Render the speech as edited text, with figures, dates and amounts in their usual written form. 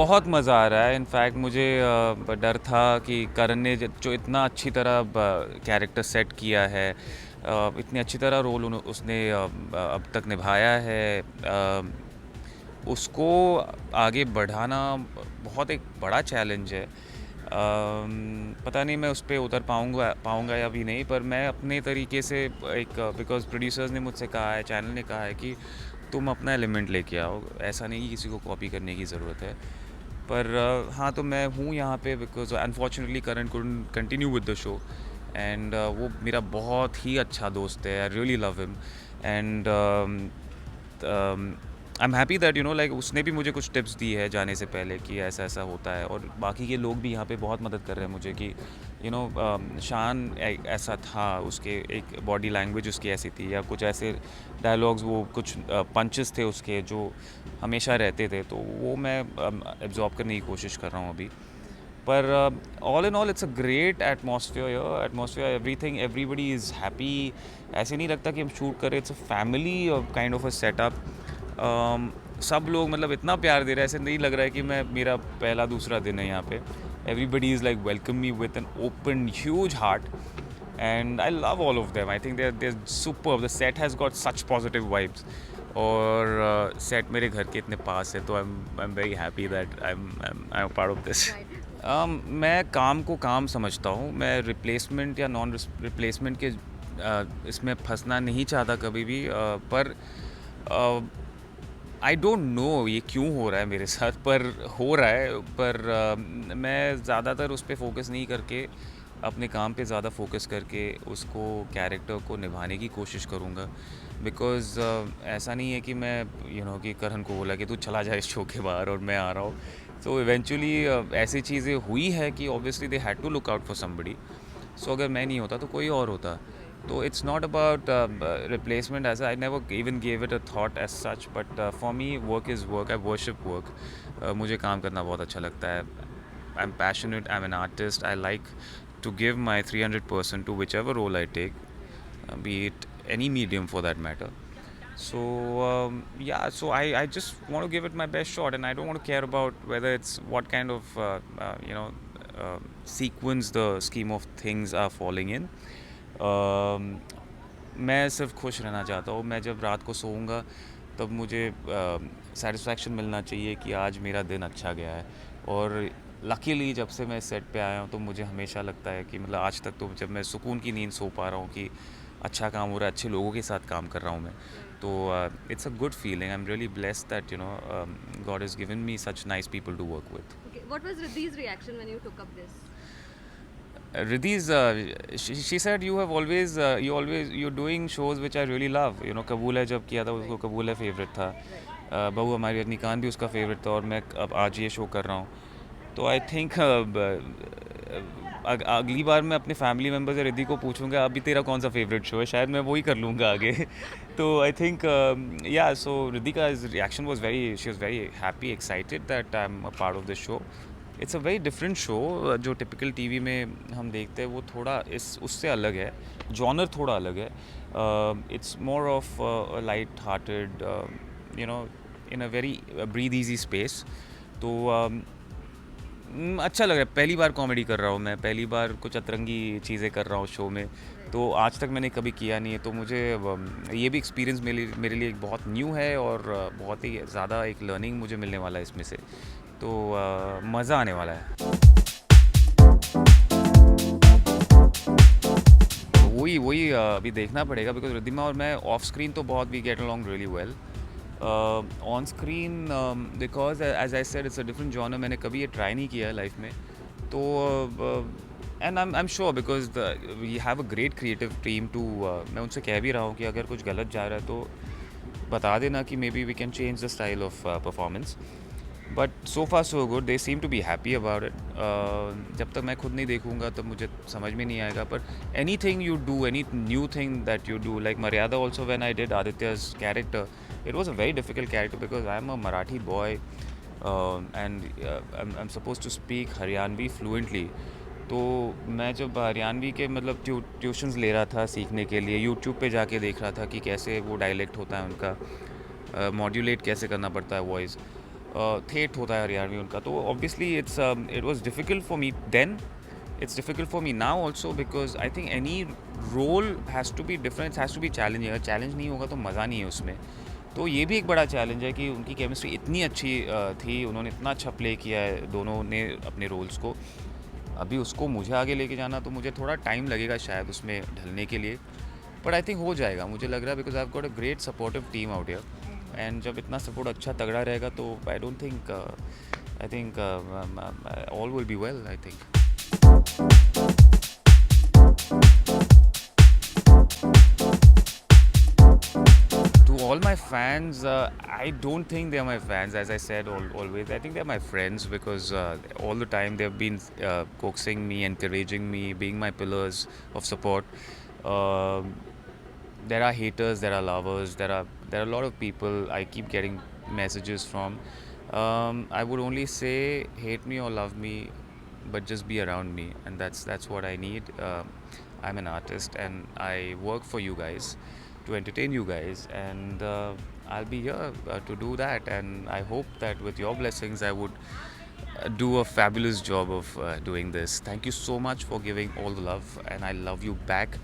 बहुत मज़ा आ रहा है। इनफैक्ट मुझे डर था कि करण ने जो इतना अच्छी तरह कैरेक्टर सेट किया है, इतनी अच्छी तरह रोल उसने अब तक निभाया है, उसको आगे बढ़ाना बहुत एक बड़ा चैलेंज है। पता नहीं मैं उस पे उतर पाऊँगा या भी नहीं, पर मैं अपने तरीके से एक, बिकॉज़ प्रोड्यूसर्स ने मुझसे कहा है, चैनल ने कहा है कि तुम अपना एलिमेंट लेके आओ, ऐसा नहीं कि किसी को कॉपी करने की ज़रूरत है। पर हाँ, तो मैं हूँ यहाँ पे because unfortunately Karan couldn't continue with the show, and वो मेरा बहुत ही अच्छा दोस्त है। I really love him, and I am happy that like उसने भी मुझे कुछ टिप्स दी है जाने से पहले कि ऐसा ऐसा होता है, और बाकी के लोग भी यहाँ पे बहुत मदद कर रहे हैं मुझे कि शान ऐसा था, उसके एक बॉडी लैंग्वेज उसकी ऐसी थी, या कुछ ऐसे डायलॉग्स, वो कुछ पंचेस थे उसके जो हमेशा रहते थे, तो वो मैं एब्जॉर्ब करने की कोशिश कर रहा हूँ अभी। पर all in all it's a great atmosphere, everything, everybody is happy. ऐसे नहीं लगता कि हम शूट कर रहे, it's a family kind of a setup. सब लोग मतलब इतना प्यार दे रहे हैं, ऐसे नहीं लग रहा है कि मैं मेरा पहला दूसरा दिन है यहाँ पे। Everybody is like welcome me with an open huge heart, and I love all of them. I think they're superb. The set has got such positive vibes, और सेट मेरे घर के इतने पास है, तो I'm very happy that I'm a part of this. मैं काम को काम समझता हूँ। मैं रिप्लेसमेंट या नॉन रिप्लेसमेंट के इसमें फंसना नहीं चाहता कभी भी, पर आई डोंट नो ये क्यों हो रहा है मेरे साथ, पर हो रहा है। पर मैं ज़्यादातर उस पर फोकस नहीं करके अपने काम पे ज़्यादा फोकस करके उसको, कैरेक्टर को निभाने की कोशिश करूँगा। बिकॉज़ ऐसा नहीं है कि मैं कि करण को बोला कि तू चला जा इस शो के बाहर और मैं आ रहा हूँ। तो इवेंचुअली ऐसी चीज़ें हुई है कि obviously they had to look out for somebody. So अगर मैं नहीं होता तो कोई और होता। तो it's not about replacement, as I never even gave it a thought as such, but for me work is work, I worship work. मुझे काम करना बहुत अच्छा लगता है। I am passionate, I am an artist, I like to give my 300% to whichever role I take, be it any medium for that matter. So yeah, so I just want to give it my best shot, and I don't want to care about whether it's what kind of sequence the scheme of things are falling in. मैं सिर्फ खुश रहना चाहता हूँ। मैं जब रात को सोऊंगा तब मुझे सेटिस्फैक्शन मिलना चाहिए कि आज मेरा दिन अच्छा गया है। और लकीली जब से मैं सेट पे आया हूँ तो मुझे हमेशा लगता है कि मतलब आज तक तो जब मैं सुकून की नींद सो पा रहा हूँ कि अच्छा काम हो रहा है, अच्छे लोगों के साथ काम कर रहा हूँ मैं, तो it's a good feeling. I am really blessed that God has given me such nice people to work with. Okay, what was Riddhi's reaction when you took up this? Riddhi's, she said you have always, you're doing shows which I really love. कबूल है जब किया था उसको कबूल है favourite था, Right. बहू हमारी रजनीकांत भी उसका फेवरेट था, और मैं अब आज ये शो कर रहा हूँ। तो आई थिंक अगली बार मैं अपने फैमिली मेम्बर से रिद्धि को पूछूंगा अभी तेरा कौन सा फेवरेट शो है, शायद मैं वही कर लूँगा आगे। तो आई थिंक या सो रिद्धि का reaction was very, she was very happy, excited that I am a part of this show. It's a very different show. जो टिपिकल टीवी में हम देखते हैं वो थोड़ा इस उससे अलग है, जॉनर थोड़ा अलग है। It's more of light hearted, in a very breathe easy space. तो अच्छा लग रहा है। पहली बार कॉमेडी कर रहा हूँ मैं, पहली बार कुछ अतरंगी चीज़ें कर रहा हूँ शो में, तो आज तक मैंने कभी किया नहीं है। तो मुझे ये भी एक्सपीरियंस मेरे लिए एक बहुत न्यू है, और बहुत ही ज़्यादा एक लर्निंग मुझे मिलने वाला है इसमें से। तो मज़ा आने वाला है। वही वही अभी देखना पड़ेगा, बिकॉज रिद्धिमा और मैं ऑफ स्क्रीन तो बहुत we get along really well. On screen because as I said it's a different genre, मैंने कभी ये ट्राई नहीं किया है लाइफ में। तो and I am sure because we have a great creative team too, मैं उनसे कह भी रहा हूँ कि अगर कुछ गलत जा रहा है तो बता देना कि maybe we can change the style of performance. But so far so good, they seem to be happy about it. जब तक मैं खुद नहीं देखूंगा तब मुझे समझ में नहीं आएगा। पर anything you do, any new thing that you do, like Maryada also when I did आदित्य's character, it was a very difficult character because I am a Marathi boy, and I'm supposed to speak Haryanvi fluently. तो मैं जब हरियाणवी के मतलब tuitions ले रहा था सीखने के लिए, यूट्यूब पे जाके देख रहा था कि कैसे वो डायलेक्ट होता है उनका, मॉड्यूलेट कैसे करना पड़ता है वॉइस। थेट होता है हरियाणवी उनका, तो obviously it was difficult for me then, it's difficult for me now also, because I think any role has to be different, it has to be challenging. अगर चैलेंज नहीं होगा तो मज़ा नहीं है उसमें. तो ये भी एक बड़ा चैलेंज है कि उनकी केमिस्ट्री इतनी अच्छी थी, उन्होंने इतना अच्छा प्ले किया है दोनों ने अपने रोल्स को. अभी उसको मुझे आगे लेके जाना, तो मुझे थोड़ा टाइम लगेगा शायद उसमें ढलने के लिए, बट आई थिंक हो जाएगा मुझे लग रहा है, because I have got a great supportive team out here. And जब इतना सपोर्ट अच्छा तगड़ा रहेगा तो I think all will be well, I think. To all my fans, I don't think they are my fans. As I said, always, I think they're my friends, because all the time they've been coaxing me, encouraging me, being my pillars of support. Um there are haters, there are lovers, there are a lot of people I keep getting messages from. I would only say, hate me or love me, but just be around me, and that's what I need. I'm an artist, and I work for you guys to entertain you guys, and I'll be here to do that. And I hope that with your blessings, I would do a fabulous job of doing this. Thank you so much for giving all the love, and I love you back.